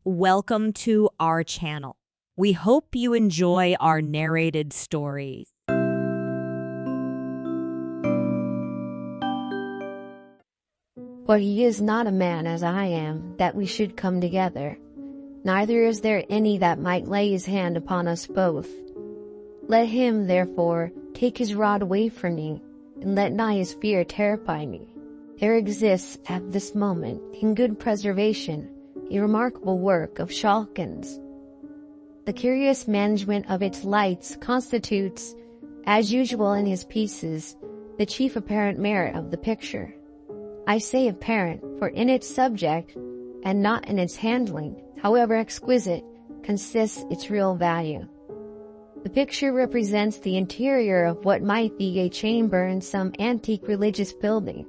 welcome to our channel. We hope you enjoy our narrated stories. For he is not a man as I am, that we should come together. Neither is there any that might lay his hand upon us both. Let him, therefore, take his rod away from me, and let not his fear terrify me. There exists, at this moment, in good preservation, a remarkable work of Schalken's. The curious management of its lights constitutes, as usual in his pieces, the chief apparent merit of the picture. I say apparent, for in its subject, and not in its handling, however exquisite, consists its real value. The picture represents the interior of what might be a chamber in some antique religious building,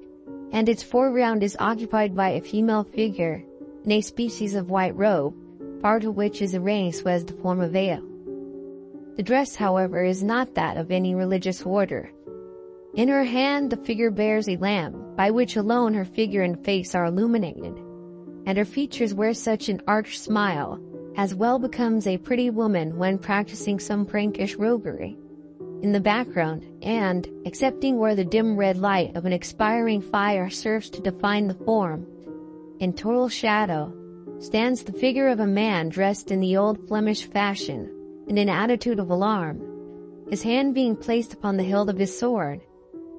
and its foreground is occupied by a female figure in a species of white robe, part of which is arranged so as to form a veil. The dress, however, is not that of any religious order. In her hand the figure bears a lamp, by which alone her figure and face are illuminated, and her features wear such an arch smile as well becomes a pretty woman when practicing some prankish roguery. In the background, and, excepting where the dim red light of an expiring fire serves to define the form, in total shadow, stands the figure of a man dressed in the old Flemish fashion, in an attitude of alarm, his hand being placed upon the hilt of his sword,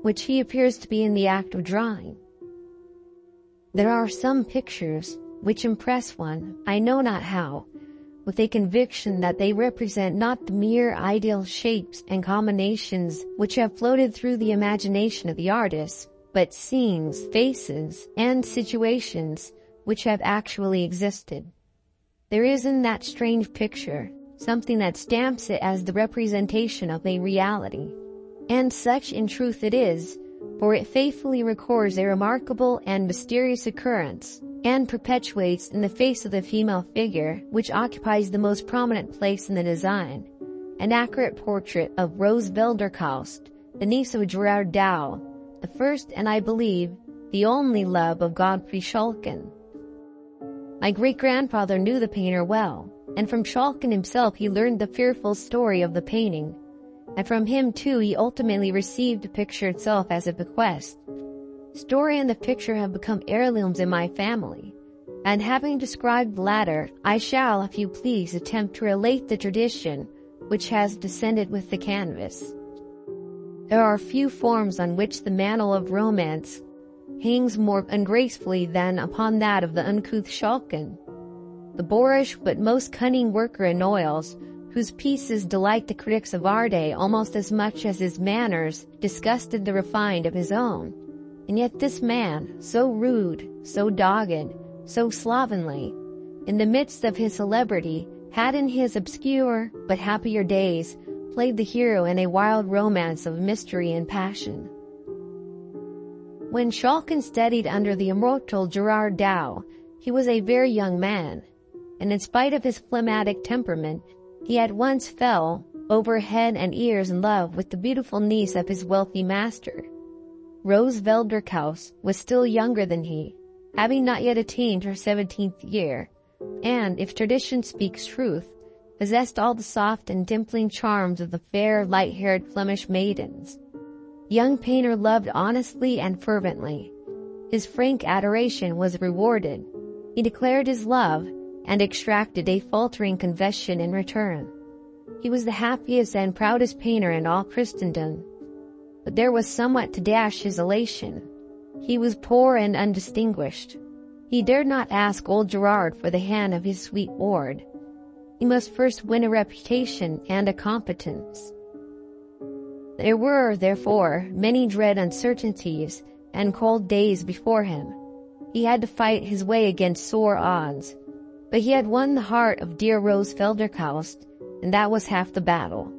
which he appears to be in the act of drawing. There are some pictures which impress one, I know not how, with a conviction that they represent not the mere ideal shapes and combinations which have floated through the imagination of the artist, but scenes, faces, and situations which have actually existed. There is in that strange picture something that stamps it as the representation of a reality, and such in truth it is, for it faithfully records a remarkable and mysterious occurrence, and perpetuates in the face of the female figure, which occupies the most prominent place in the design, an accurate portrait of Rose Velderkaust, the niece of Gerard Dow, the first and, I believe, the only love of Godfrey Schalken. My great-grandfather knew the painter well, and from Schalken himself he learned the fearful story of the painting, and from him too he ultimately received the picture itself as a bequest. Story and the picture have become heirlooms in my family, and having described the latter, I shall, if you please, attempt to relate the tradition which has descended with the canvas. There are few forms on which the mantle of romance hangs more ungracefully than upon that of the uncouth Schalken, the boorish but most cunning worker in oils, whose pieces delight the critics of our day almost as much as his manners disgusted the refined of his own. And yet this man, so rude, so dogged, so slovenly, in the midst of his celebrity, had in his obscure but happier days played the hero in a wild romance of mystery and passion. When Schalken studied under the immortal Gerard Dow, he was a very young man, and in spite of his phlegmatic temperament, he at once fell, over head and ears in love with the beautiful niece of his wealthy master. Rose Velderkaus was still younger than he, having not yet attained her 17th year, and, if tradition speaks truth, possessed all the soft and dimpling charms of the fair, light-haired Flemish maidens. The young painter loved honestly and fervently. His frank adoration was rewarded. He declared his love, and extracted a faltering confession in return. He was the happiest and proudest painter in all Christendom. But there was somewhat to dash his elation. He was poor and undistinguished. He dared not ask old Gerard for the hand of his sweet ward. He must first win a reputation and a competence. There were, therefore, many dread uncertainties and cold days before him. He had to fight his way against sore odds, but he had won the heart of dear Rose Velderkaust, and that was half the battle.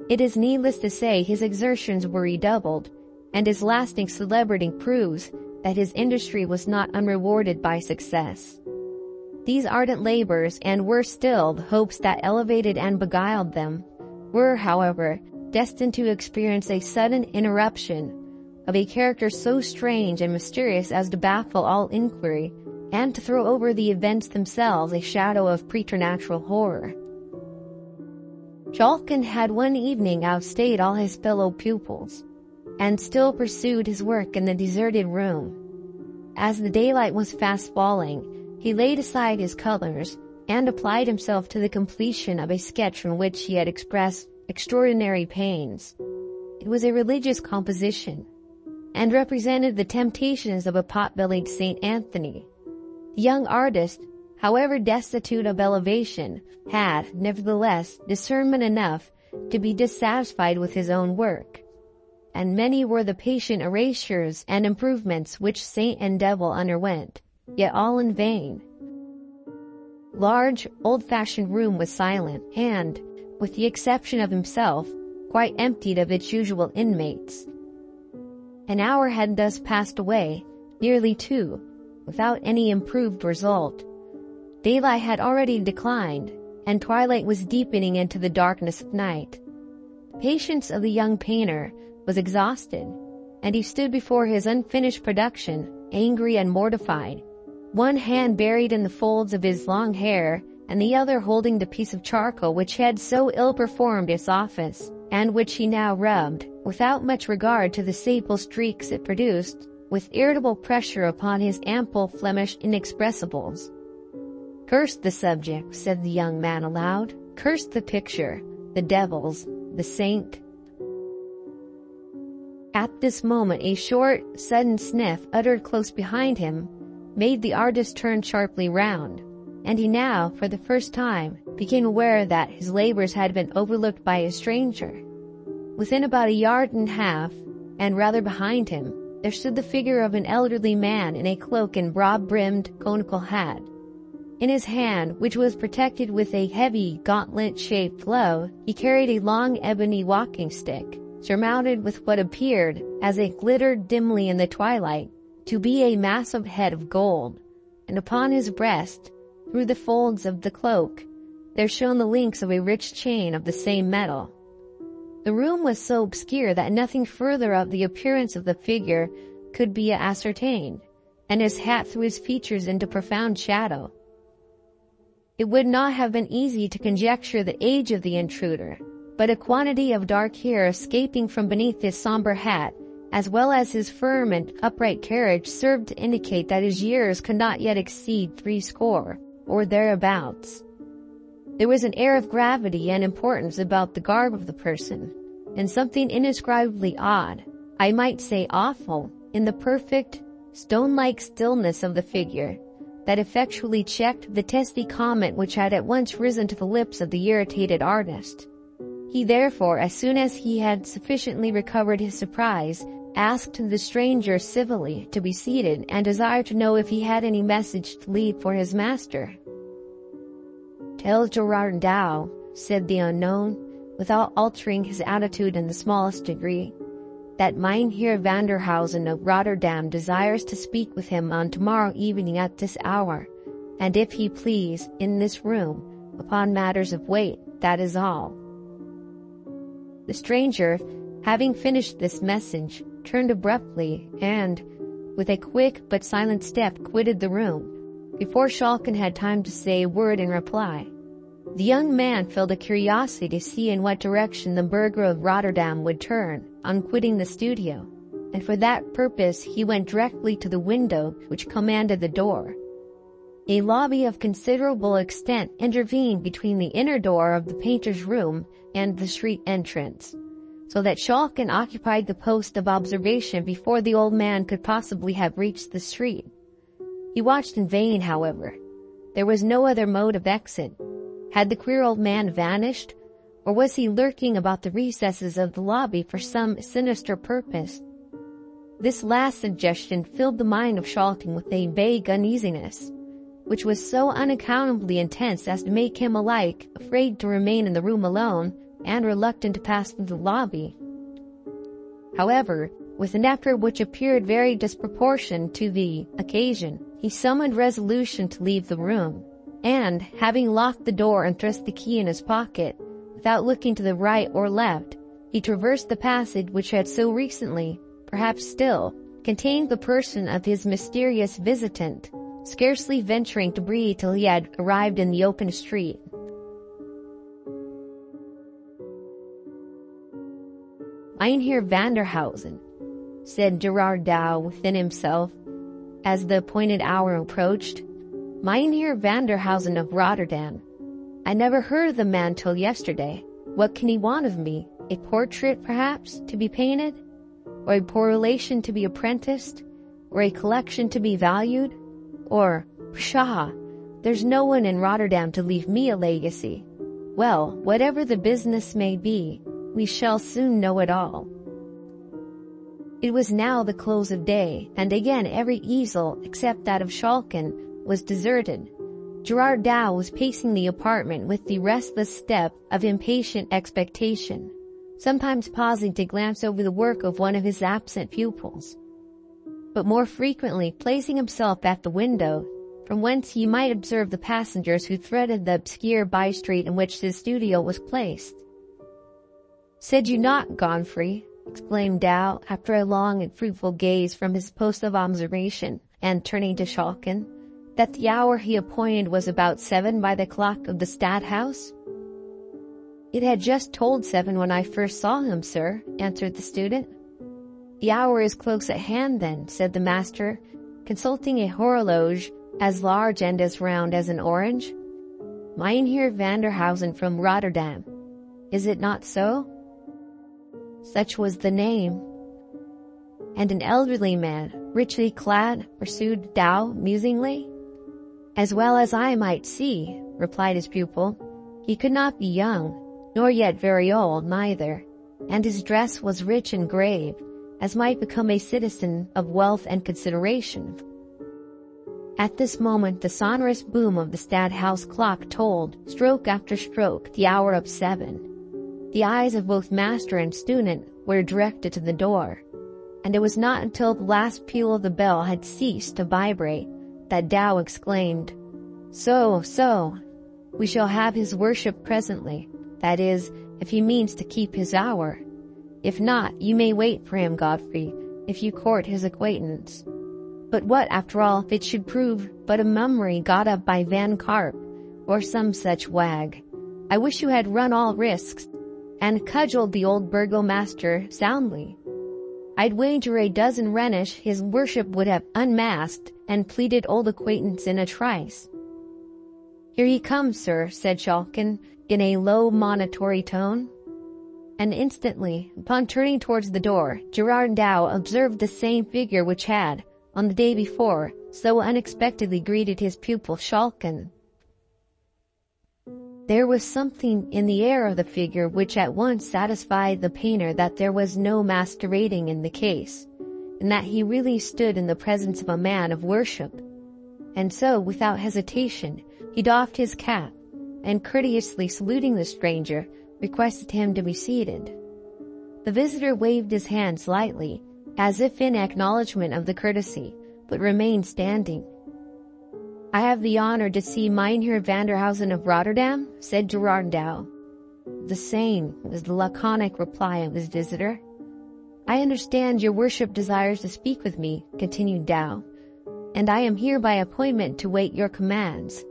It is needless to say his exertions were redoubled, and his lasting celebrity proves that his industry was not unrewarded by success. These ardent labors, and worse still, the hopes that elevated and beguiled them, were, however, destined to experience a sudden interruption of a character so strange and mysterious as to baffle all inquiry and to throw over the events themselves a shadow of preternatural horror. Shulkin had one evening outstayed all his fellow pupils, and still pursued his work in the deserted room. As the daylight was fast falling, he laid aside his colors and applied himself to the completion of a sketch in which he had expressed extraordinary pains. It was a religious composition, and represented the temptations of a pot-bellied Saint Anthony. The young artist, however destitute of elevation, had, nevertheless, discernment enough to be dissatisfied with his own work, and many were the patient erasures and improvements which saint and devil underwent, yet all in vain. Large, old-fashioned room was silent, and, with the exception of himself, quite emptied of its usual inmates. An hour had thus passed away, nearly 2, without any improved result. Daylight had already declined, and twilight was deepening into the darkness of night. The patience of the young painter was exhausted, and he stood before his unfinished production, angry and mortified, one hand buried in the folds of his long hair, and the other holding the piece of charcoal which had so ill performed its office, and which he now rubbed, without much regard to the sable streaks it produced, with irritable pressure upon his ample Flemish inexpressibles. "Curse the subject," said the young man aloud. "Curse the picture, the devils, the saint." At this moment a short, sudden sniff uttered close behind him made the artist turn sharply round, and he now, for the first time, became aware that his labors had been overlooked by a stranger. Within about 1.5 yards, and rather behind him, there stood the figure of an elderly man in a cloak and broad-brimmed conical hat. In his hand, which was protected with a heavy, gauntlet-shaped glove, he carried a long ebony walking stick, surmounted with what appeared, as it glittered dimly in the twilight, to be a massive head of gold, and upon his breast, through the folds of the cloak, there shone the links of a rich chain of the same metal. The room was so obscure that nothing further of the appearance of the figure could be ascertained, and his hat threw his features into profound shadow. It would not have been easy to conjecture the age of the intruder, but a quantity of dark hair escaping from beneath his somber hat, as well as his firm and upright carriage, served to indicate that his years could not yet exceed 60, or thereabouts. There was an air of gravity and importance about the garb of the person, and something indescribably odd, I might say awful, in the perfect, stone-like stillness of the figure, that effectually checked the testy comment which had at once risen to the lips of the irritated artist. He therefore, as soon as he had sufficiently recovered his surprise, asked the stranger civilly to be seated, and desired to know if he had any message to leave for his master. "Tell Gerard Dow," said the unknown, without altering his attitude in the smallest degree, "that Mynheer Vanderhausen of Rotterdam desires to speak with him on tomorrow evening at this hour, and if he please, in this room, upon matters of weight, that is all." The stranger, having finished this message, turned abruptly, and, with a quick but silent step, quitted the room, before Shulkin had time to say a word in reply. The young man felt a curiosity to see in what direction the burgher of Rotterdam would turn, on quitting the studio, and for that purpose he went directly to the window which commanded the door. A lobby of considerable extent intervened between the inner door of the painter's room and the street entrance, so that Shulkin occupied the post of observation before the old man could possibly have reached the street. He watched in vain, however. There was no other mode of exit. Had the queer old man vanished, or was he lurking about the recesses of the lobby for some sinister purpose? This last suggestion filled the mind of Shulkin with a vague uneasiness, which was so unaccountably intense as to make him alike afraid to remain in the room alone and reluctant to pass through the lobby. However, with an effort which appeared very disproportioned to the occasion, he summoned resolution to leave the room, and, having locked the door and thrust the key in his pocket, without looking to the right or left, he traversed the passage which had so recently, perhaps still, contained the person of his mysterious visitant, scarcely venturing to breathe till he had arrived in the open street. "Mynheer Vanderhausen," said Gerard Dow within himself, as the appointed hour approached. "Mynheer Vanderhausen of Rotterdam. I never heard of the man till yesterday. What can he want of me? A portrait, perhaps, to be painted? Or a poor relation to be apprenticed? Or a collection to be valued? Or, pshaw, there's no one in Rotterdam to leave me a legacy. Well, whatever the business may be, we shall soon know it all." It was now the close of day, and again every easel, except that of Schalken, was deserted. Gerard Dow was pacing the apartment with the restless step of impatient expectation, sometimes pausing to glance over the work of one of his absent pupils, but more frequently placing himself at the window, from whence he might observe the passengers who threaded the obscure by-street in which his studio was placed. "Said you not, Godfrey," exclaimed Dow, after a long and fruitful gaze from his post of observation, and turning to Schalken, "that the hour he appointed was about 7 by the clock of the Stadthouse?" "It had just tolled 7 when I first saw him, sir," answered the student. "The hour is close at hand, then," said the master, consulting a horologe as large and as round as an orange. "Mynheer Vanderhausen from Rotterdam. Is it not so?" "Such was the name." "And an elderly man, richly clad?" pursued Dow musingly. "As well as I might see," replied his pupil. "He could not be young, nor yet very old neither, and his dress was rich and grave, as might become a citizen of wealth and consideration." At this moment the sonorous boom of the Stadthouse clock told, stroke after stroke, the hour of 7. The eyes of both master and student were directed to the door, and it was not until the last peal of the bell had ceased to vibrate that Dow exclaimed, So, we shall have his worship presently, that is, if he means to keep his hour. If not, you may wait for him, Godfrey, if you court his acquaintance. But what, after all, if it should prove but a mummery got up by Van Karp, or some such wag? I wish you had run all risks, and cudgeled the old burgomaster soundly. I'd wager a dozen Rhenish his worship would have unmasked and pleaded old acquaintance in a trice. "Here he comes, sir," said Schalken, in a low monitory tone. And instantly, upon turning towards the door, Gerard Dow observed the same figure which had, on the day before, so unexpectedly greeted his pupil Schalken. There was something in the air of the figure which at once satisfied the painter that there was no masquerading in the case, and that he really stood in the presence of a man of worship. And so, without hesitation, he doffed his cap, and courteously saluting the stranger, requested him to be seated. The visitor waved his hand slightly, as if in acknowledgment of the courtesy, but remained standing. "I have the honor to see Mynheer Vanderhausen of Rotterdam," said Gerard Dow. "The same," was the laconic reply of his visitor. "I understand your worship desires to speak with me," continued Dow, "and I am here by appointment to wait your commands."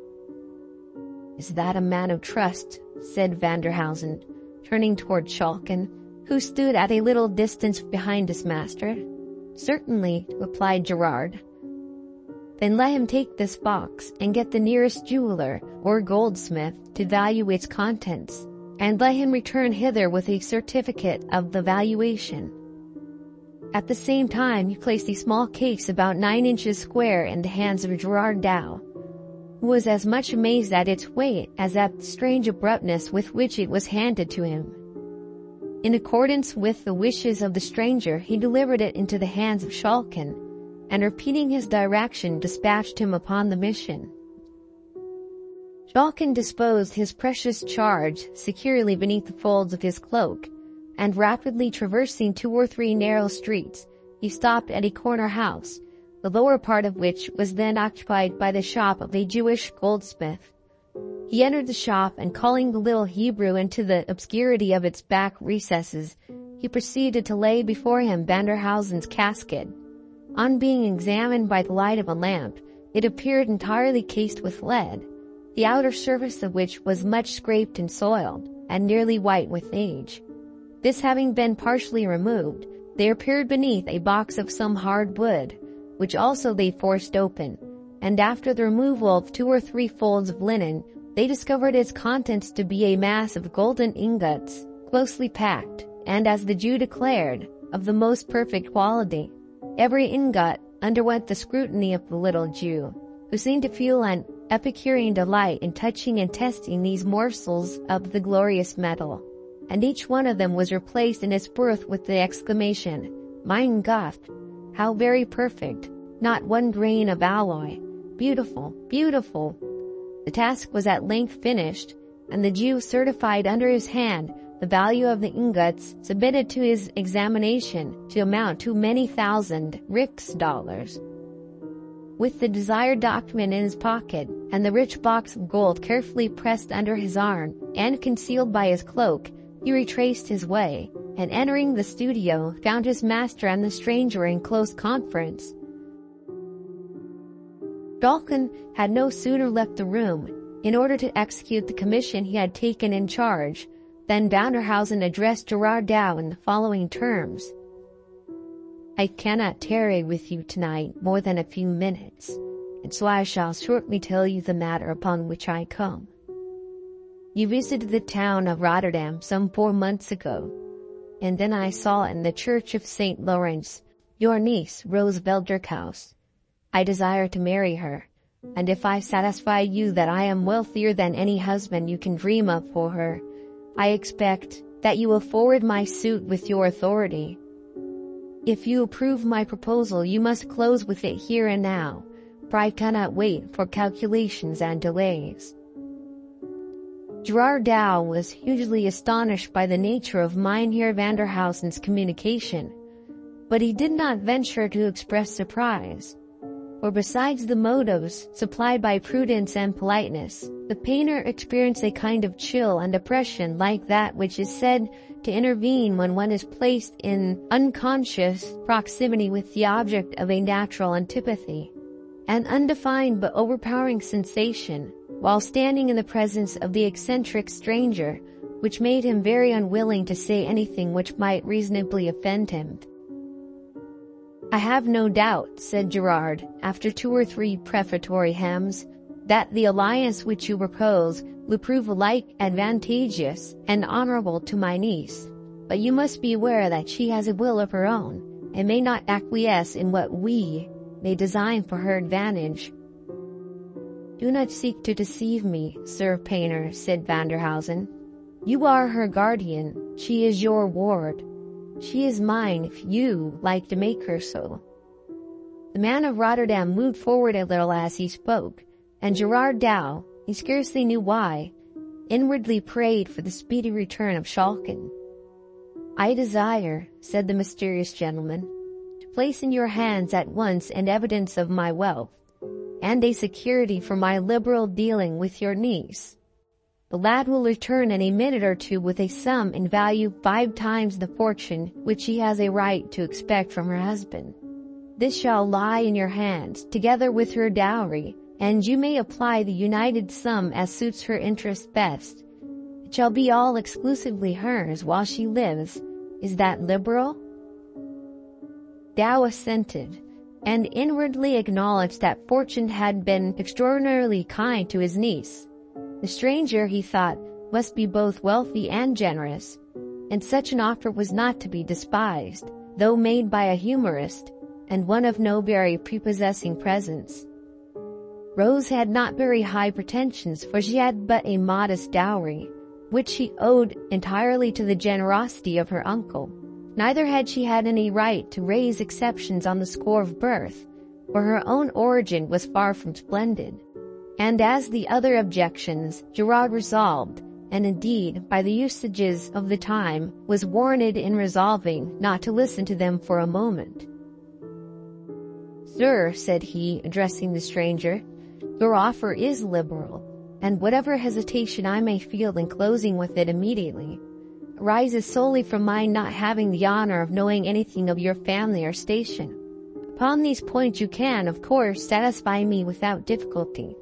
"Is that a man of trust?" said Vanderhausen, turning toward Schalken, who stood at a little distance behind his master. "Certainly," replied Gerard. "Then let him take this box, and get the nearest jeweler or goldsmith to value its contents, and let him return hither with a certificate of the valuation." At the same time he placed a small case about 9 inches square in the hands of Gerard Dow, who was as much amazed at its weight as at the strange abruptness with which it was handed to him. In accordance with the wishes of the stranger, he delivered it into the hands of Schalken, and repeating his direction, dispatched him upon the mission. Schalken disposed his precious charge securely beneath the folds of his cloak, and rapidly traversing 2 or 3 narrow streets, he stopped at a corner house, the lower part of which was then occupied by the shop of a Jewish goldsmith. He entered the shop, and calling the little Hebrew into the obscurity of its back recesses, he proceeded to lay before him Vanderhausen's casket. On being examined by the light of a lamp, It appeared entirely cased with lead, the outer surface of which was much scraped and soiled, and nearly white with age. This having been partially removed, there appeared beneath a box of some hard wood, which also they forced open, and after the removal of 2 or 3 folds of linen, they discovered its contents to be a mass of golden ingots, closely packed, and as the Jew declared, of the most perfect quality. Every ingot underwent the scrutiny of the little Jew, who seemed to feel an Epicurean delight in touching and testing these morsels of the glorious metal, and each one of them was replaced in its berth with the exclamation, "Mein Gott! How very perfect! Not one grain of alloy! Beautiful! Beautiful!" The task was at length finished, and the Jew certified under his hand the value of the ingots submitted to his examination to amount to many thousand Rix-dollars. With the desired document in his pocket, and the rich box of gold carefully pressed under his arm and concealed by his cloak, he retraced his way, and entering the studio, found his master and the stranger in close conference. Dalkin had no sooner left the room, in order to execute the commission he had taken in charge, than Vanderhausen addressed Gerard Dow in the following terms. "I cannot tarry with you tonight more than a few minutes, and so I shall shortly tell you the matter upon which I come. You visited the town of Rotterdam some 4 months ago, and then I saw in the church of St. Lawrence your niece, Rose Velderkhaus. I desire to marry her, and if I satisfy you that I am wealthier than any husband you can dream of for her, I expect that you will forward my suit with your authority. If you approve my proposal, you must close with it here and now, for I cannot wait for calculations and delays." Gerard Dow was hugely astonished by the nature of Mynheer Vanderhausen's communication, but he did not venture to express surprise, for besides the motives supplied by prudence and politeness, the painter experienced a kind of chill and oppression like that which is said to intervene when one is placed in unconscious proximity with the object of a natural antipathy, an undefined but overpowering sensation, while standing in the presence of the eccentric stranger, which made him very unwilling to say anything which might reasonably offend him. "I have no doubt," said Gerard, after 2 or 3 prefatory hems, "that the alliance which you propose will prove alike advantageous and honorable to my niece, but you must be aware that she has a will of her own, and may not acquiesce in what we may design for her advantage." "Do not seek to deceive me, Sir Painter," said Vanderhausen. "You are her guardian, she is your ward. She is mine if you like to make her so." The man of Rotterdam moved forward a little as he spoke, and Gerard Dow, he scarcely knew why, inwardly prayed for the speedy return of Schalken. "I desire," said the mysterious gentleman, "to place in your hands at once an evidence of my wealth, and a security for my liberal dealing with your niece. The lad will return in a minute or two with a sum in value 5 times the fortune which she has a right to expect from her husband. This shall lie in your hands, together with her dowry, and you may apply the united sum as suits her interest best. It shall be all exclusively hers while she lives. Is that liberal?" Dow assented, and inwardly acknowledged that fortune had been extraordinarily kind to his niece. The stranger, he thought, must be both wealthy and generous, and such an offer was not to be despised, though made by a humorist, and one of no very prepossessing presence. Rose had not very high pretensions, for she had but a modest dowry, which she owed entirely to the generosity of her uncle. Neither had she had any right to raise exceptions on the score of birth, for her own origin was far from splendid. And as the other objections, Gerard resolved, and indeed, by the usages of the time, was warranted in resolving not to listen to them for a moment. "Sir," said he, addressing the stranger, "your offer is liberal, and whatever hesitation I may feel in closing with it immediately, arises solely from my not having the honor of knowing anything of your family or station. Upon these points you can, of course, satisfy me without difficulty.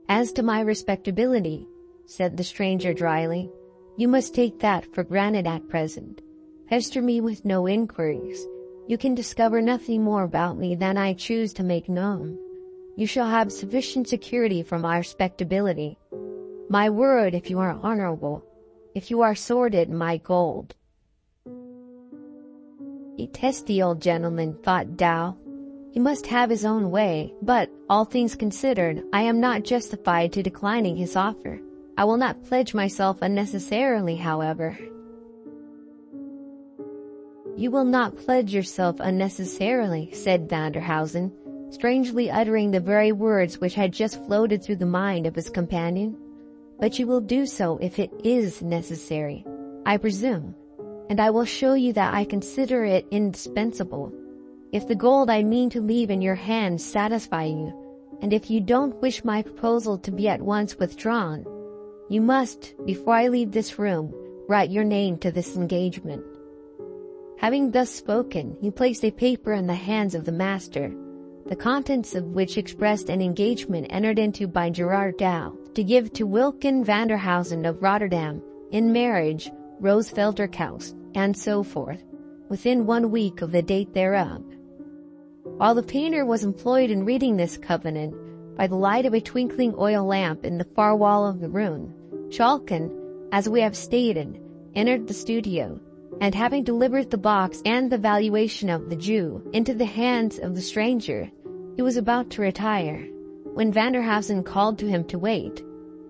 As to my respectability, said the stranger dryly, you must take that for granted at present. Pester me with no inquiries. You can discover nothing more about me than I choose to make known. You shall have sufficient security for my respectability. My word, if you are honorable. If you are sordid, my gold. A testy old gentleman, thought Tao. He must have his own way, but, all things considered, I am not justified to declining his offer. I will not pledge myself unnecessarily, however. You will not pledge yourself unnecessarily, said Vanderhausen, strangely uttering the very words which had just floated through the mind of his companion. But you will do so if it is necessary, I presume, and I will show you that I consider it indispensable. If the gold I mean to leave in your hands satisfy you, and if you don't wish my proposal to be at once withdrawn, you must, before I leave this room, write your name to this engagement. Having thus spoken, he placed a paper in the hands of the master, the contents of which expressed an engagement entered into by Gerard Dow to give to Wilken Vanderhausen of Rotterdam, in marriage, Rose Felderkaus, and so forth, within 1 week of the date thereof. While the painter was employed in reading this covenant, by the light of a twinkling oil lamp in the far wall of the room, Schalken, as we have stated, entered the studio, and having delivered the box and the valuation of the Jew into the hands of the stranger, he was about to retire, when Vanderhausen called to him to wait,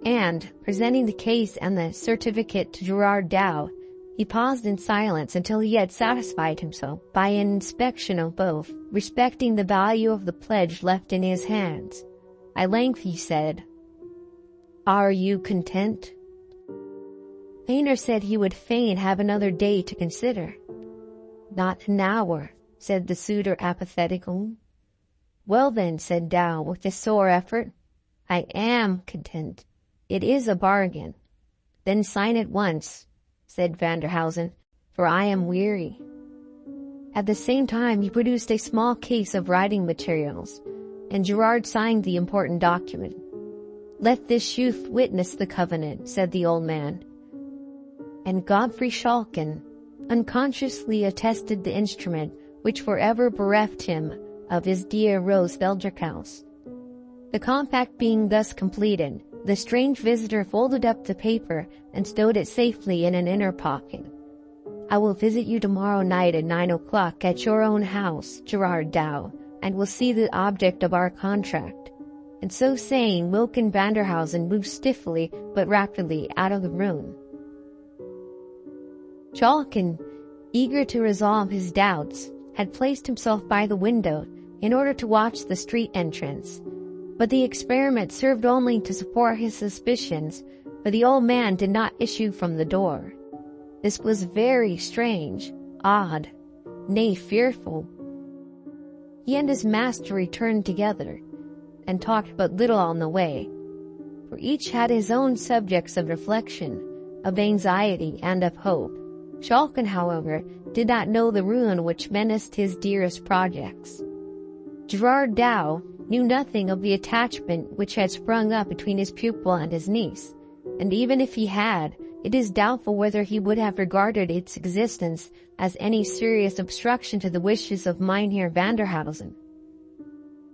and, presenting the case and the certificate to Gerard Dow, he paused in silence until he had satisfied himself, by an inspection of both, respecting the value of the pledge left in his hands. At length he said, "Are you content?" Painter said he would fain have another day to consider. "Not an hour," said the suitor apathetically. "Well then," said Dow with a sore effort, "I am content. It is a bargain." "Then sign at once," said Vanderhausen, "for I am weary." At the same time he produced a small case of writing materials, and Gerard signed the important document. "Let this youth witness the covenant," said the old man. And Godfrey Schalken unconsciously attested the instrument which forever bereft him of his dear Rose Felderkaus. The compact being thus completed, the strange visitor folded up the paper and stowed it safely in an inner pocket. "I will visit you tomorrow night at 9 o'clock at your own house, Gerard Dow, and will see the object of our contract." And so saying, Wilken Vanderhausen moved stiffly but rapidly out of the room. Schalken, eager to resolve his doubts, had placed himself by the window in order to watch the street entrance. But the experiment served only to support his suspicions, for the old man did not issue from the door. This was very strange, odd, nay, fearful. He and his master returned together, and talked but little on the way, for each had his own subjects of reflection, of anxiety, and of hope. Schalken, however, did not know the ruin which menaced his dearest projects. Gerard Dow knew nothing of the attachment which had sprung up between his pupil and his niece, and even if he had, it is doubtful whether he would have regarded its existence as any serious obstruction to the wishes of Mynheer Vanderhausen.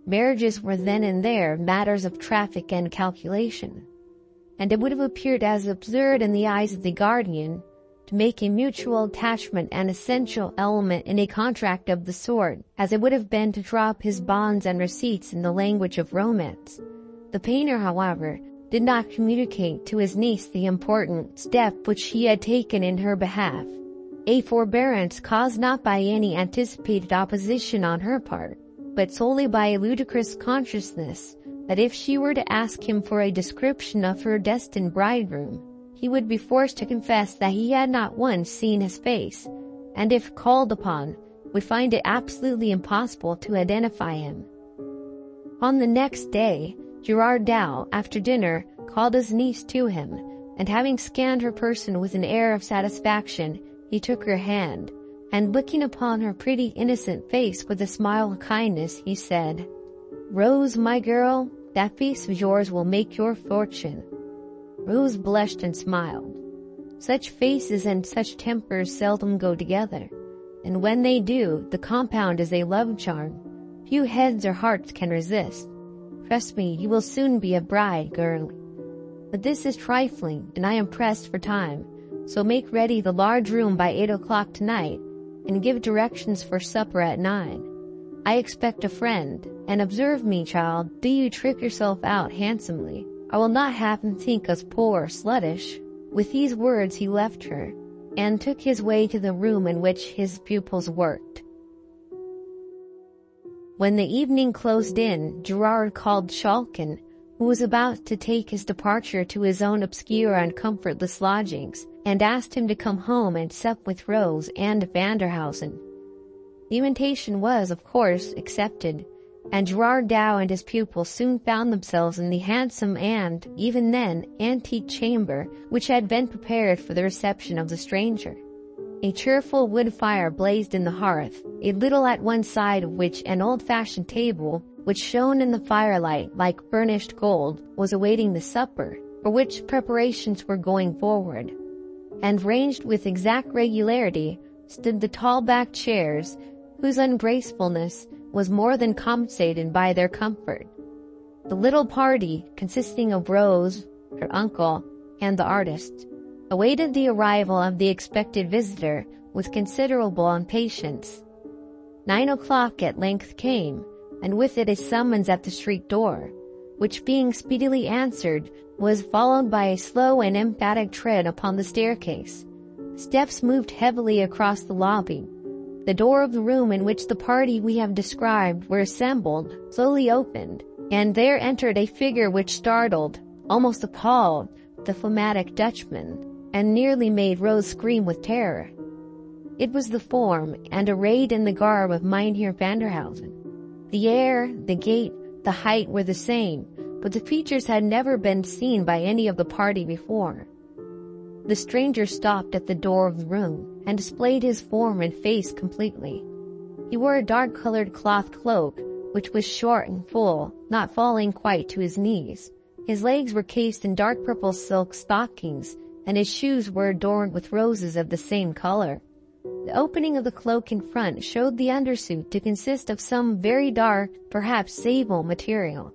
Marriages were then and there matters of traffic and calculation, and it would have appeared as absurd in the eyes of the guardian to make a mutual attachment an essential element in a contract of the sort, as it would have been to draw up his bonds and receipts in the language of romance. The painter, however, did not communicate to his niece the important step which he had taken in her behalf, a forbearance caused not by any anticipated opposition on her part, but solely by a ludicrous consciousness that if she were to ask him for a description of her destined bridegroom, he would be forced to confess that he had not once seen his face, and if called upon, would find it absolutely impossible to identify him. On the next day, Gerard Dow, after dinner, called his niece to him, and having scanned her person with an air of satisfaction, he took her hand, and looking upon her pretty innocent face with a smile of kindness, he said, "Rose, my girl, that face of yours will make your fortune." Rose blushed and smiled. Such faces and such tempers seldom go together, and when they do, the compound is a love charm few heads or hearts can resist. Trust me, you will soon be a bride, girl. But this is trifling, and I am pressed for time, so make ready the large room by 8 o'clock tonight, and give directions for supper at 9. I expect a friend, and observe me, child, do you trip yourself out handsomely. I will not have him think us poor or sluttish." With these words he left her, and took his way to the room in which his pupils worked. When the evening closed in, Gerard called Schalken, who was about to take his departure to his own obscure and comfortless lodgings, and asked him to come home and sup with Rose and Vanderhausen. The invitation was, of course, accepted, and Gerard Dow and his pupil soon found themselves in the handsome and, even then, antique chamber which had been prepared for the reception of the stranger. A cheerful wood fire blazed in the hearth, a little at one side of which an old-fashioned table, which shone in the firelight like burnished gold, was awaiting the supper, for which preparations were going forward. And ranged with exact regularity stood the tall-backed chairs, whose ungracefulness was more than compensated by their comfort. The little party, consisting of Rose, her uncle, and the artist, awaited the arrival of the expected visitor with considerable impatience. 9 o'clock at length came, and with it a summons at the street door, which being speedily answered, was followed by a slow and emphatic tread upon the staircase. Steps moved heavily across the lobby. The door of the room in which the party we have described were assembled slowly opened, and there entered a figure which startled, almost appalled, the phlegmatic Dutchman, and nearly made Rose scream with terror. It was the form, and arrayed in the garb of Mynheer Vanderhausen. The air, the gait, the height were the same, but the features had never been seen by any of the party before. The stranger stopped at the door of the room, and displayed his form and face completely. He wore a dark-colored cloth cloak, which was short and full, not falling quite to his knees. His legs were cased in dark purple silk stockings, and his shoes were adorned with roses of the same color. The opening of the cloak in front showed the undersuit to consist of some very dark, perhaps sable material,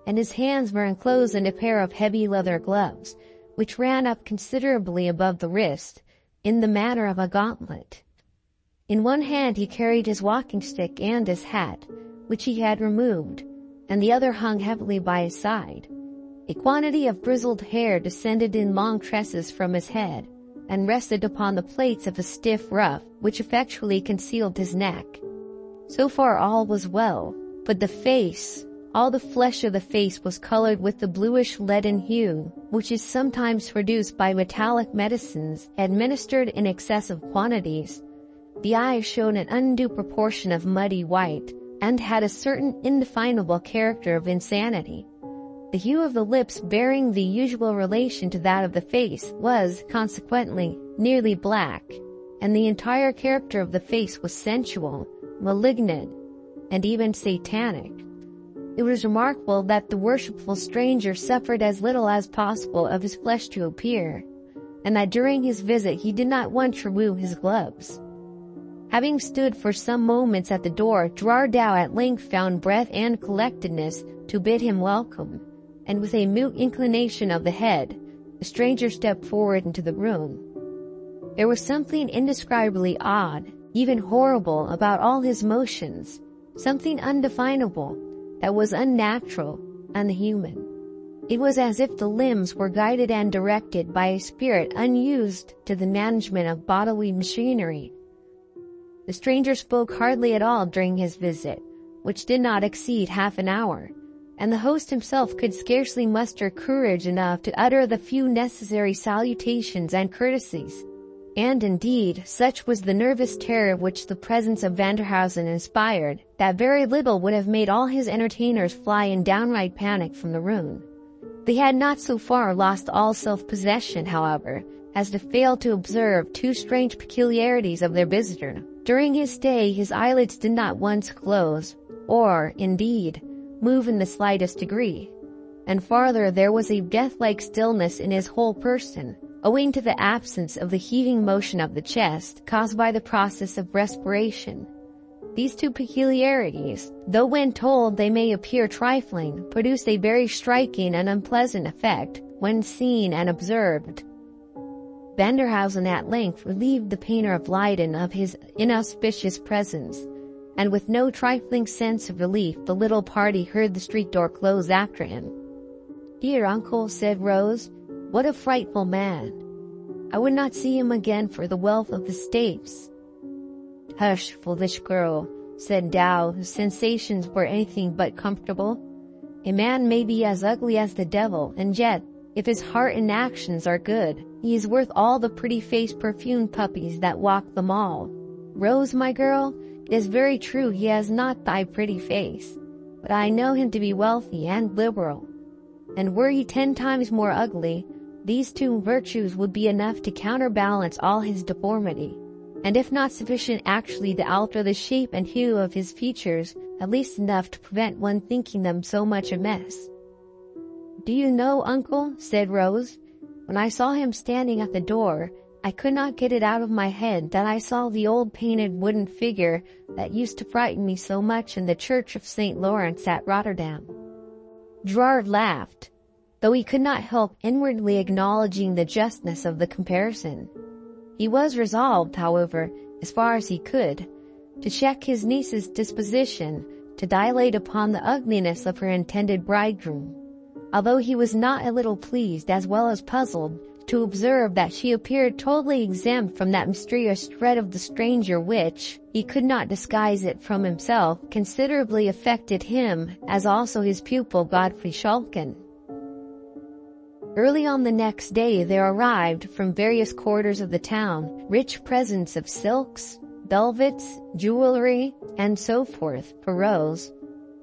and his hands were enclosed in a pair of heavy leather gloves, which ran up considerably above the wrist, in the manner of a gauntlet. In one hand he carried his walking stick and his hat, which he had removed, and the other hung heavily by his side. A quantity of grizzled hair descended in long tresses from his head, and rested upon the plaits of a stiff ruff, which effectually concealed his neck. So far all was well, but the face, all the flesh of the face was colored with the bluish leaden hue, which is sometimes produced by metallic medicines administered in excessive quantities. The eyes showed an undue proportion of muddy white, and had a certain indefinable character of insanity. The hue of the lips, bearing the usual relation to that of the face, was, consequently, nearly black, and the entire character of the face was sensual, malignant, and even satanic. It was remarkable that the worshipful stranger suffered as little as possible of his flesh to appear, and that during his visit he did not once remove his gloves. Having stood for some moments at the door, Gerard Dow at length found breath and collectedness to bid him welcome, and with a mute inclination of the head, the stranger stepped forward into the room. There was something indescribably odd, even horrible, about all his motions, something undefinable, that was unnatural, unhuman. It was as if the limbs were guided and directed by a spirit unused to the management of bodily machinery. The stranger spoke hardly at all during his visit, which did not exceed half an hour, and the host himself could scarcely muster courage enough to utter the few necessary salutations and courtesies. And indeed, such was the nervous terror which the presence of Vanderhausen inspired, that very little would have made all his entertainers fly in downright panic from the room. They had not so far lost all self-possession, however, as to fail to observe two strange peculiarities of their visitor. During his stay, his eyelids did not once close, or, indeed, move in the slightest degree. And farther, there was a death-like stillness in his whole person, owing to the absence of the heaving motion of the chest caused by the process of respiration. These two peculiarities, though when told they may appear trifling, produced a very striking and unpleasant effect when seen and observed. Vanderhausen at length relieved the painter of Leyden of his inauspicious presence, and with no trifling sense of relief the little party heard the street door close after him. "Dear uncle," said Rose, "what a frightful man! I would not see him again for the wealth of the States." "Hush, foolish girl," said Tao, whose sensations were anything but comfortable. "A man may be as ugly as the devil, and yet, if his heart and actions are good, he is worth all the pretty-faced perfumed puppies that walk the mall. Rose, my girl, it is very true he has not thy pretty face, but I know him to be wealthy and liberal. And were he 10 times more ugly, these two virtues would be enough to counterbalance all his deformity, and if not sufficient actually to alter the shape and hue of his features, at least enough to prevent one thinking them so much amiss." "Do you know, uncle," said Rose, "when I saw him standing at the door, I could not get it out of my head that I saw the old painted wooden figure that used to frighten me so much in the church of St. Lawrence at Rotterdam." Gerard laughed, though he could not help inwardly acknowledging the justness of the comparison. He was resolved, however, as far as he could, to check his niece's disposition to dilate upon the ugliness of her intended bridegroom, although he was not a little pleased as well as puzzled to observe that she appeared totally exempt from that mysterious dread of the stranger which, he could not disguise it from himself, considerably affected him, as also his pupil Godfrey Schalken. Early on the next day there arrived from various quarters of the town rich presents of silks, velvets, jewelry, and so forth for Rose,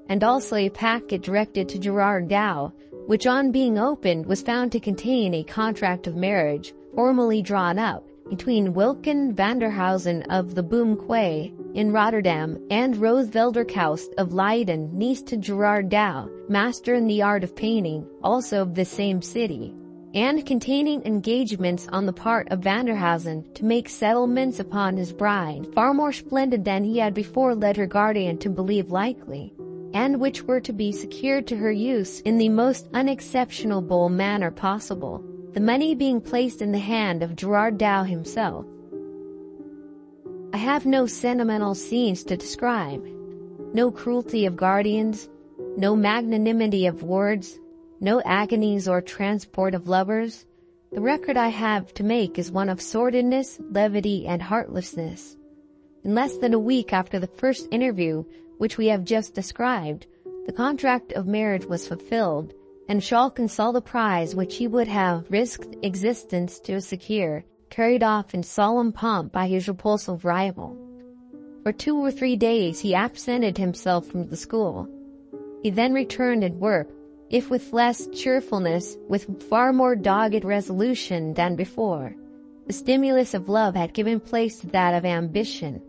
and also a packet directed to Gerard Dow, which on being opened was found to contain a contract of marriage formally drawn up between Wilken Vanderhausen of the Boom Quay in Rotterdam and Rose Velderkaust of Leyden, niece to Gerard Dow, master in the art of painting, also of the same city, and containing engagements on the part of Vanderhausen to make settlements upon his bride far more splendid than he had before led her guardian to believe likely, and which were to be secured to her use in the most unexceptionable manner possible, the money being placed in the hand of Gerard Dow himself. I have no sentimental scenes to describe, no cruelty of guardians, no magnanimity of words, no agonies or transport of lovers. The record I have to make is one of sordidness, levity, and heartlessness. In less than a week after the first interview, which we have just described, the contract of marriage was fulfilled, and Schalken saw the prize which he would have risked existence to secure, carried off in solemn pomp by his repulsive rival. For 2 or 3 days he absented himself from the school. He then returned and worked, if with less cheerfulness, with far more dogged resolution than before. The stimulus of love had given place to that of ambition.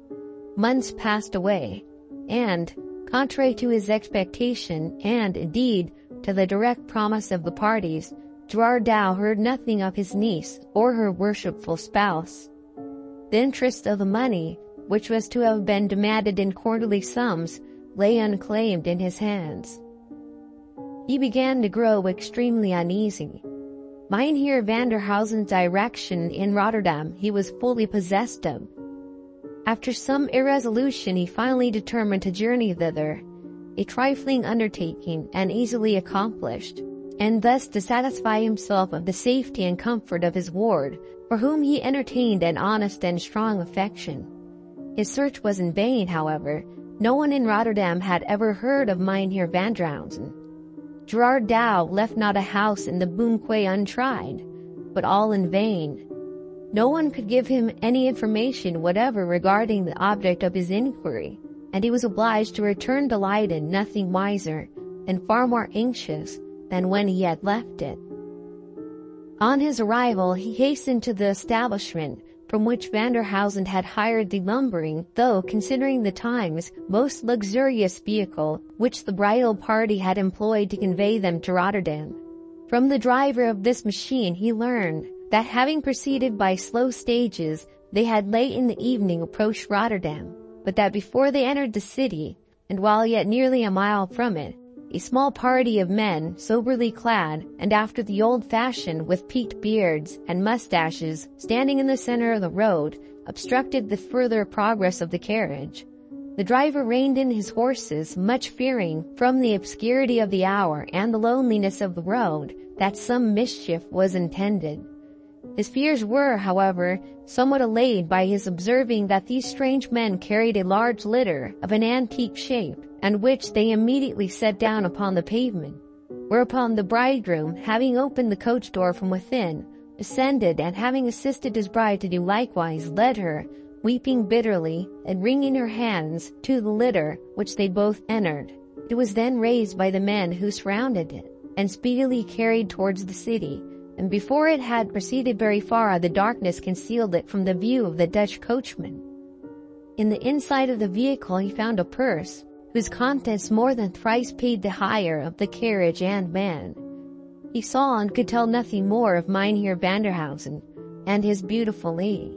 Months passed away, and, contrary to his expectation, and, indeed, to the direct promise of the parties, Gerard Dow heard nothing of his niece or her worshipful spouse. The interest of the money, which was to have been demanded in quarterly sums, lay unclaimed in his hands. He began to grow extremely uneasy. Mynheer Vanderhausen's direction in Rotterdam he was fully possessed of. After some irresolution he finally determined to journey thither, a trifling undertaking and easily accomplished, and thus to satisfy himself of the safety and comfort of his ward, for whom he entertained an honest and strong affection. His search was in vain, however. No one in Rotterdam had ever heard of Mynheer Vanderhausen. Gerard Dow left not a house in the Boom Quay untried, but all in vain. No one could give him any information whatever regarding the object of his inquiry, and he was obliged to return to Leyden nothing wiser, and far more anxious than when he had left it. On his arrival, he hastened to the establishment from which Vanderhausen had hired the lumbering, though considering the times, most luxurious vehicle which the bridal party had employed to convey them to Rotterdam. From the driver of this machine he learned that, having proceeded by slow stages, they had late in the evening approached Rotterdam, but that before they entered the city, and while yet nearly a mile from it, a small party of men, soberly clad, and after the old fashion with peaked beards and mustaches, standing in the center of the road, obstructed the further progress of the carriage. The driver reined in his horses, much fearing, from the obscurity of the hour and the loneliness of the road, that some mischief was intended. His fears were, however, somewhat allayed by his observing that these strange men carried a large litter of an antique shape, and which they immediately set down upon the pavement. Whereupon the bridegroom, having opened the coach door from within, ascended, and having assisted his bride to do likewise, led her, weeping bitterly and wringing her hands, to the litter, which they both entered. It was then raised by the men who surrounded it, and speedily carried towards the city, and before it had proceeded very far the darkness concealed it from the view of the Dutch coachman. In the inside of the vehicle he found a purse, whose contents more than thrice paid the hire of the carriage and man. He saw and could tell nothing more of Mynheer Vanderhausen and his beautiful lady.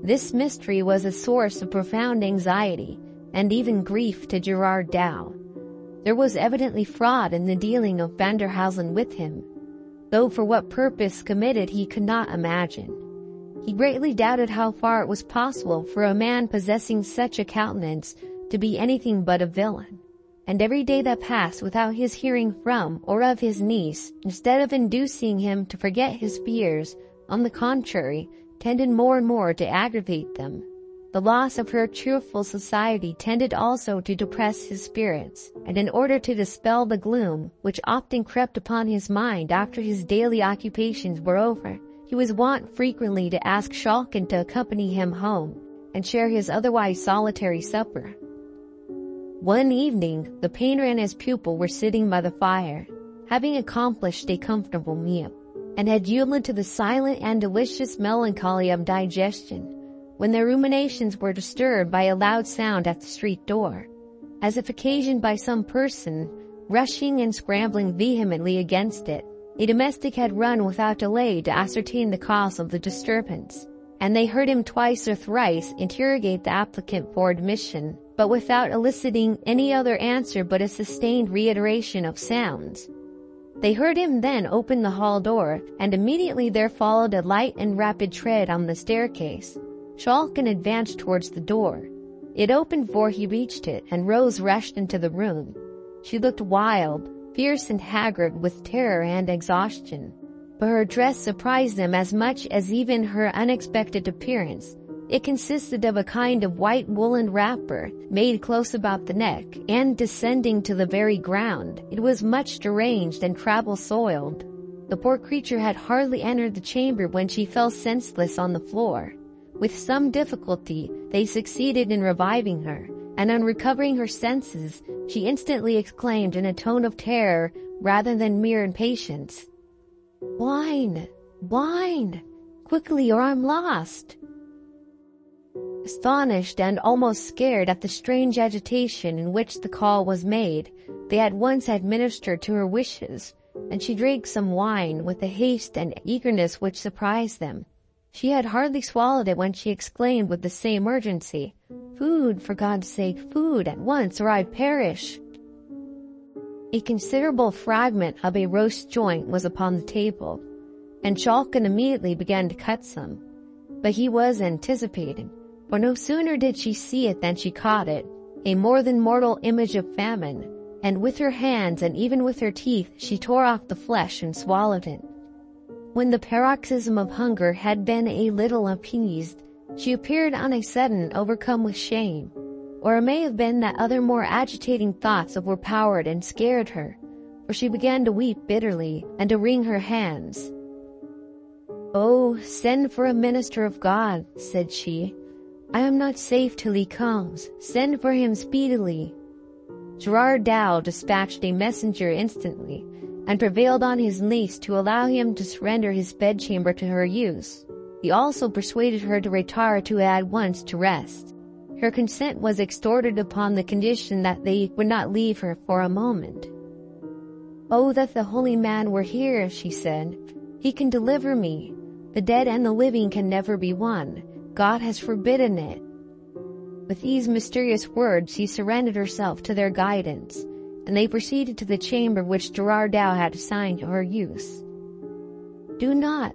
This mystery was a source of profound anxiety and even grief to Gerard Dow. There was evidently fraud in the dealing of Vanderhausen with him, though for what purpose committed he could not imagine. He greatly doubted how far it was possible for a man possessing such a countenance to be anything but a villain, and every day that passed without his hearing from or of his niece, instead of inducing him to forget his fears, on the contrary, tended more and more to aggravate them. The loss of her cheerful society tended also to depress his spirits, and in order to dispel the gloom which often crept upon his mind after his daily occupations were over, he was wont frequently to ask Schalken to accompany him home and share his otherwise solitary supper. One evening, the painter and his pupil were sitting by the fire, having accomplished a comfortable meal, and had yielded to the silent and delicious melancholy of digestion, when their ruminations were disturbed by a loud sound at the street door, as if occasioned by some person rushing and scrambling vehemently against it. A domestic had run without delay to ascertain the cause of the disturbance, and they heard him twice or thrice interrogate the applicant for admission, but without eliciting any other answer but a sustained reiteration of sounds. They heard him then open the hall door, and immediately there followed a light and rapid tread on the staircase. Schalken advanced towards the door. It opened before he reached it, and Rose rushed into the room. She looked wild, fierce and haggard with terror and exhaustion, but her dress surprised them as much as even her unexpected appearance. It consisted of a kind of white woolen wrapper, made close about the neck, and descending to the very ground. It was much deranged and travel-soiled. The poor creature had hardly entered the chamber when she fell senseless on the floor. With some difficulty, they succeeded in reviving her, and on recovering her senses, she instantly exclaimed in a tone of terror rather than mere impatience, "Wine! Wine! Quickly, or I'm lost!" Astonished and almost scared at the strange agitation in which the call was made, they at once administered to her wishes, and she drank some wine with a haste and eagerness which surprised them. She had hardly swallowed it when she exclaimed with the same urgency, "Food, for God's sake, food at once, or I perish!" A considerable fragment of a roast joint was upon the table, and Schalken immediately began to cut some. But he was anticipated, for no sooner did she see it than she caught it, a more than mortal image of famine, and with her hands and even with her teeth she tore off the flesh and swallowed it. When the paroxysm of hunger had been a little appeased, she appeared on a sudden overcome with shame, or it may have been that other more agitating thoughts overpowered and scared her, for she began to weep bitterly and to wring her hands. "Oh, send for a minister of God," said she. "I am not safe till he comes. Send for him speedily." Gerard Dow dispatched a messenger instantly, and prevailed on his niece to allow him to surrender his bedchamber to her use. He also persuaded her to retire to it at once to rest. Her consent was extorted upon the condition that they would not leave her for a moment. "Oh, that the holy man were here," she said. "He can deliver me. The dead and the living can never be one. God has forbidden it." With these mysterious words, she surrendered herself to their guidance, and they proceeded to the chamber which Gerard Dow had assigned to her use. Do not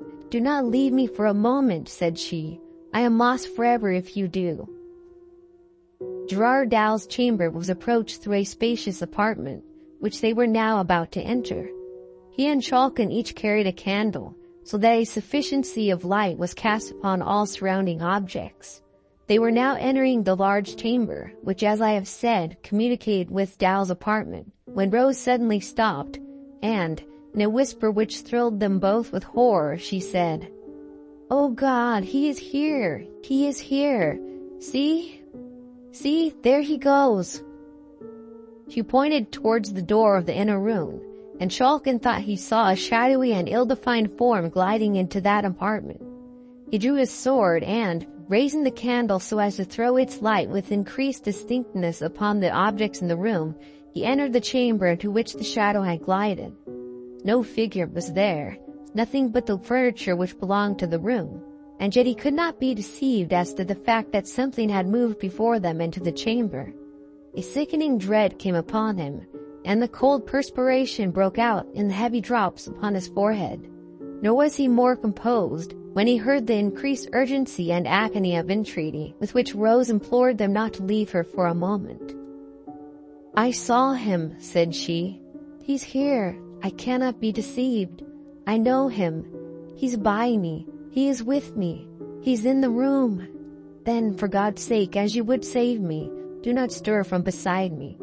leave me for a moment," said she. "I am lost forever if you do." Gerard Dow's chamber was approached through a spacious apartment, which they were now about to enter. He and Chalkin each carried a candle, so that a sufficiency of light was cast upon all surrounding objects. They were now entering the large chamber, which, as I have said, communicated with Dow's apartment, when Rose suddenly stopped, and, in a whisper which thrilled them both with horror, she said, "Oh God, he is here! He is here! See, there he goes!" She pointed towards the door of the inner room, and Chalkin thought he saw a shadowy and ill-defined form gliding into that apartment. He drew his sword and, raising the candle so as to throw its light with increased distinctness upon the objects in the room, he entered the chamber into which the shadow had glided. No figure was there, nothing but the furniture which belonged to the room, and yet he could not be deceived as to the fact that something had moved before them into the chamber. A sickening dread came upon him, and the cold perspiration broke out in heavy drops upon his forehead. Nor was he more composed when he heard the increased urgency and agony of entreaty with which Rose implored them not to leave her for a moment. "I saw him," said she. "He's here. I cannot be deceived. I know him. He's by me. He is with me. He's in the room. Then, for God's sake, as you would save me, do not stir from beside me."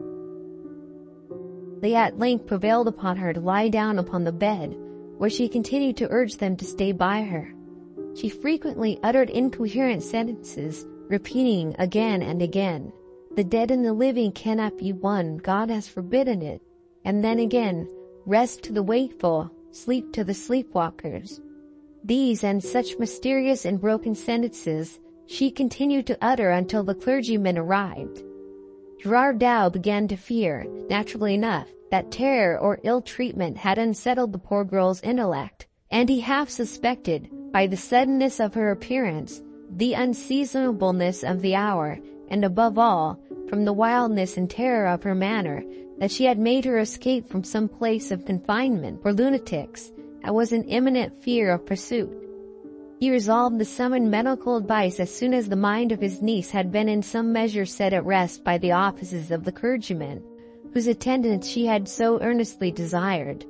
They at length prevailed upon her to lie down upon the bed, where she continued to urge them to stay by her. She frequently uttered incoherent sentences, repeating again and again, "The dead and the living cannot be one. God has forbidden it." And then again, "Rest to the wakeful, sleep to the sleepwalkers." These and such mysterious and broken sentences she continued to utter until the clergyman arrived. Gerard Dow began to fear, naturally enough, that terror or ill treatment had unsettled the poor girl's intellect, and he half suspected, by the suddenness of her appearance, the unseasonableness of the hour, and above all, from the wildness and terror of her manner, that she had made her escape from some place of confinement for lunatics, and was in imminent fear of pursuit. He resolved to summon medical advice as soon as the mind of his niece had been in some measure set at rest by the offices of the clergyman, whose attendance she had so earnestly desired.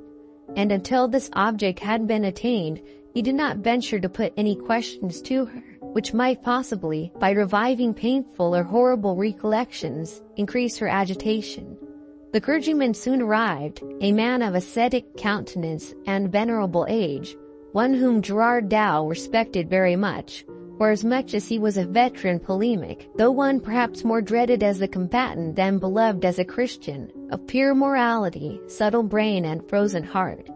And until this object had been attained, he did not venture to put any questions to her, which might possibly, by reviving painful or horrible recollections, increase her agitation. The clergyman soon arrived, a man of ascetic countenance and venerable age, one whom Gerard Dow respected very much, forasmuch as he was a veteran polemic, though one perhaps more dreaded as a combatant than beloved as a Christian, of pure morality, subtle brain, and frozen heart.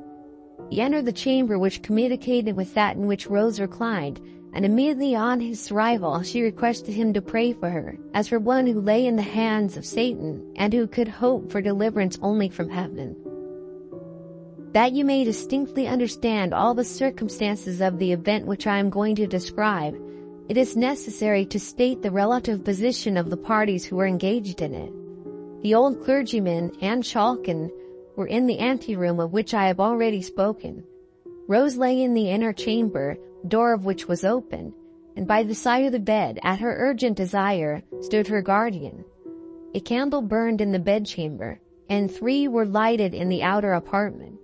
He entered the chamber which communicated with that in which Rose reclined, and immediately on his arrival she requested him to pray for her, as for one who lay in the hands of Satan, and who could hope for deliverance only from heaven. That you may distinctly understand all the circumstances of the event which I am going to describe, it is necessary to state the relative position of the parties who were engaged in it. The old clergyman and Chalkin were in the anteroom of which I have already spoken. Rose lay in the inner chamber, the door of which was open, and by the side of the bed, at her urgent desire, stood her guardian. A candle burned in the bedchamber, and 3 were lighted in the outer apartment.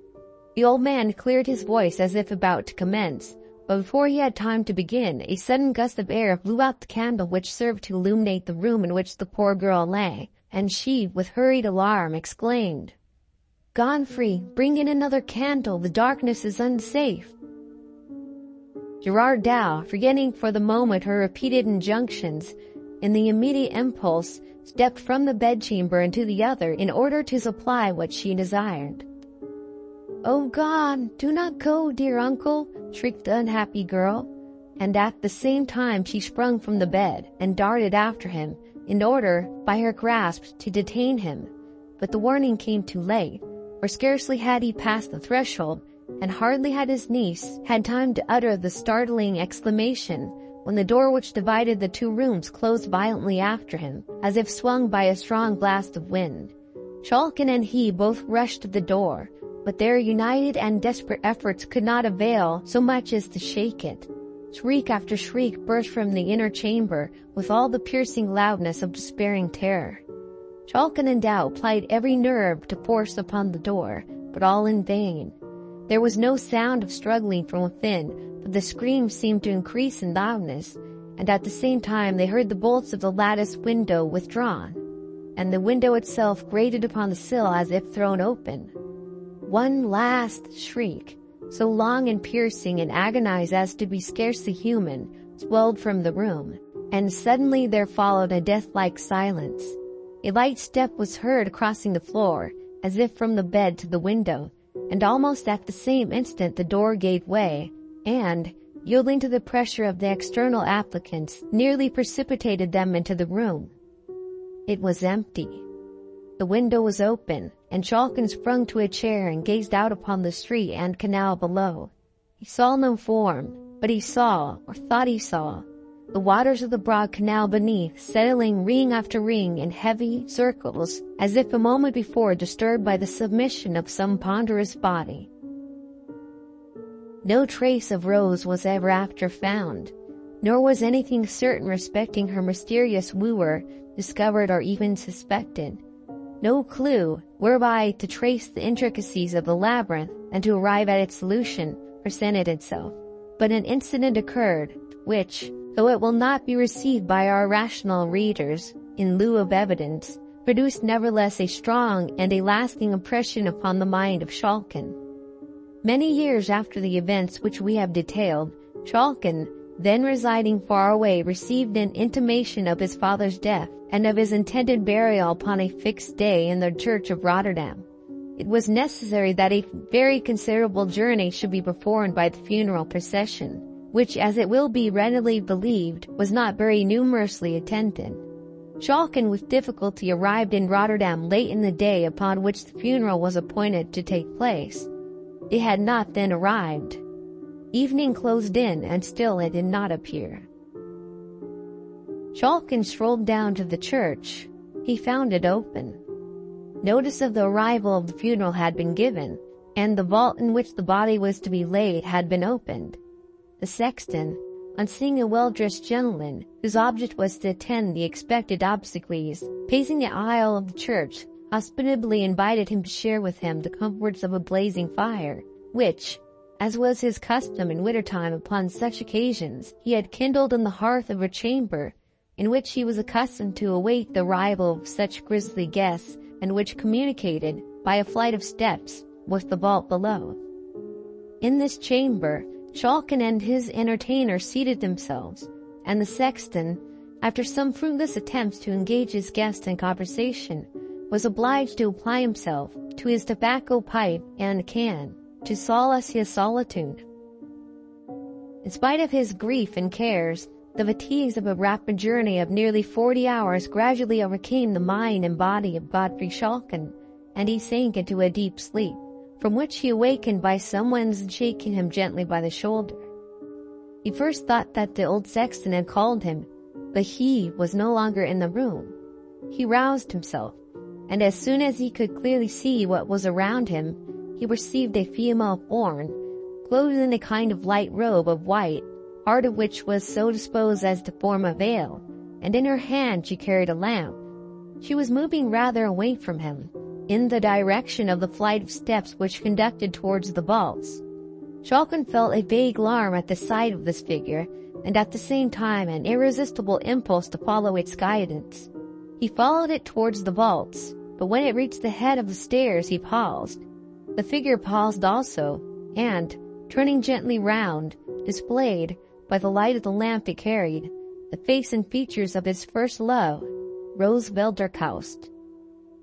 The old man cleared his voice as if about to commence, but before he had time to begin, a sudden gust of air blew out the candle which served to illuminate the room in which the poor girl lay, and she, with hurried alarm, exclaimed, "Godfrey, bring in another candle, the darkness is unsafe." Gerard Dow, forgetting for the moment her repeated injunctions, in the immediate impulse, stepped from the bedchamber into the other in order to supply what she desired. "Oh God, do not go, dear uncle," shrieked the unhappy girl, and at the same time she sprung from the bed and darted after him in order, by her grasp, to detain him. But the warning came too late, for scarcely had he passed the threshold, and hardly had his niece had time to utter the startling exclamation, when the door which divided the two rooms closed violently after him, as if swung by a strong blast of wind. Shulkin and he both rushed to the door, but their united and desperate efforts could not avail so much as to shake it. Shriek after shriek burst from the inner chamber with all the piercing loudness of despairing terror. Shulkin and Doubt plied every nerve to force upon the door, but all in vain. There was no sound of struggling from within, but the screams seemed to increase in loudness, and at the same time they heard the bolts of the lattice window withdrawn, and the window itself grated upon the sill as if thrown open. One last shriek, so long and piercing and agonized as to be scarcely human, swelled from the room, and suddenly there followed a death-like silence. A light step was heard crossing the floor, as if from the bed to the window, and almost at the same instant the door gave way, and, yielding to the pressure of the external applicants, nearly precipitated them into the room. It was empty. The window was open, and Shulkin sprung to a chair and gazed out upon the street and canal below. He saw no form, but he saw, or thought he saw, the waters of the broad canal beneath settling ring after ring in heavy circles, as if a moment before disturbed by the submission of some ponderous body. No trace of Rose was ever after found, nor was anything certain respecting her mysterious wooer discovered or even suspected. No clue whereby to trace the intricacies of the labyrinth and to arrive at its solution presented itself. But an incident occurred, which, though it will not be received by our rational readers in lieu of evidence, produced nevertheless a strong and a lasting impression upon the mind of Shulkin. Many years after the events which we have detailed, Shulkin, then residing far away, received an intimation of his father's death and of his intended burial upon a fixed day in the church of Rotterdam. It was necessary that a very considerable journey should be performed by the funeral procession, which, as it will be readily believed, was not very numerously attended. Shulkin with difficulty arrived in Rotterdam late in the day upon which the funeral was appointed to take place. It had not then arrived. Evening closed in, and still it did not appear. Shulkin strolled down to the church. He found it open. Notice of the arrival of the funeral had been given, and the vault in which the body was to be laid had been opened. The sexton, on seeing a well-dressed gentleman, whose object was to attend the expected obsequies, pacing the aisle of the church, hospitably invited him to share with him the comforts of a blazing fire, which, as was his custom in winter-time upon such occasions, he had kindled in the hearth of a chamber, in which he was accustomed to await the arrival of such grisly guests, and which communicated, by a flight of steps, with the vault below. In this chamber, Shulkin and his entertainer seated themselves, and the sexton, after some fruitless attempts to engage his guest in conversation, was obliged to apply himself to his tobacco pipe and can, to solace his solitude. In spite of his grief and cares, the fatigues of a rapid journey of nearly 40 hours gradually overcame the mind and body of Godfrey Shulkin, and he sank into a deep sleep, from which he awakened by someone's shaking him gently by the shoulder. He first thought that the old sexton had called him, but he was no longer in the room. He roused himself, and as soon as he could clearly see what was around him, he perceived a female form, clothed in a kind of light robe of white, part of which was so disposed as to form a veil, and in her hand she carried a lamp. She was moving rather away from him, in the direction of the flight of steps which conducted towards the vaults. Shulkin felt a vague alarm at the sight of this figure, and at the same time an irresistible impulse to follow its guidance. He followed it towards the vaults, but when it reached the head of the stairs he paused. The figure paused also, and, turning gently round, displayed, by the light of the lamp it carried, the face and features of his first love, Rose Velderkaust.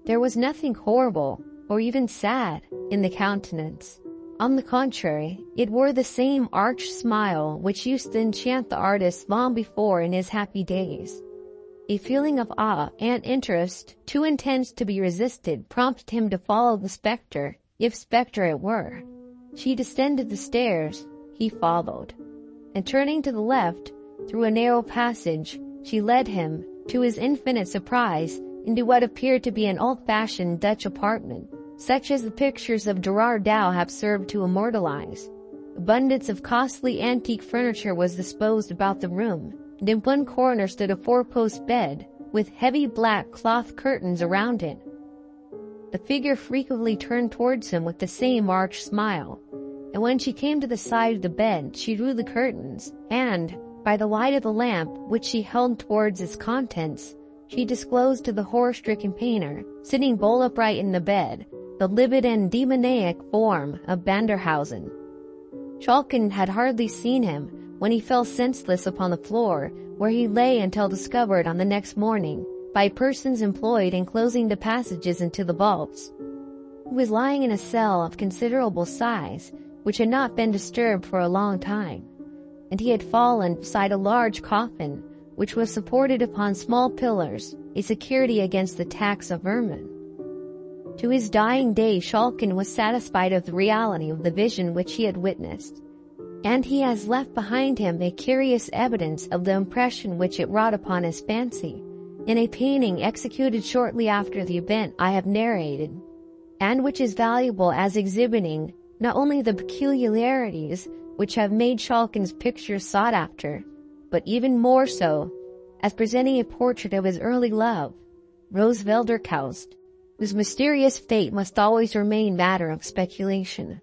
There was nothing horrible, or even sad, in the countenance. On the contrary, it wore the same arch smile which used to enchant the artist long before in his happy days. A feeling of awe and interest, too intense to be resisted, prompted him to follow the spectre, if spectre it were. She descended the stairs, he followed, and turning to the left, through a narrow passage, she led him, to his infinite surprise, into what appeared to be an old-fashioned Dutch apartment, such as the pictures of Gerard Dow have served to immortalize. Abundance of costly antique furniture was disposed about the room, and in one corner stood a four-post bed, with heavy black cloth curtains around it. The figure frequently turned towards him with the same arch smile, and when she came to the side of the bed, she drew the curtains, and, by the light of the lamp which she held towards its contents, she disclosed to the horror-stricken painter, sitting bolt upright in the bed, the livid and demoniac form of Vanderhausen. Schalken had hardly seen him when he fell senseless upon the floor, where he lay until discovered on the next morning by persons employed in closing the passages into the vaults. He was lying in a cell of considerable size, which had not been disturbed for a long time, and he had fallen beside a large coffin, which was supported upon small pillars, a security against the attacks of vermin. To his dying day Schalken was satisfied of the reality of the vision which he had witnessed, and he has left behind him a curious evidence of the impression which it wrought upon his fancy, in a painting executed shortly after the event I have narrated, and which is valuable as exhibiting not only the peculiarities which have made Schalken's pictures sought after, but even more so, as presenting a portrait of his early love, Rose Velderkaust, whose mysterious fate must always remain matter of speculation.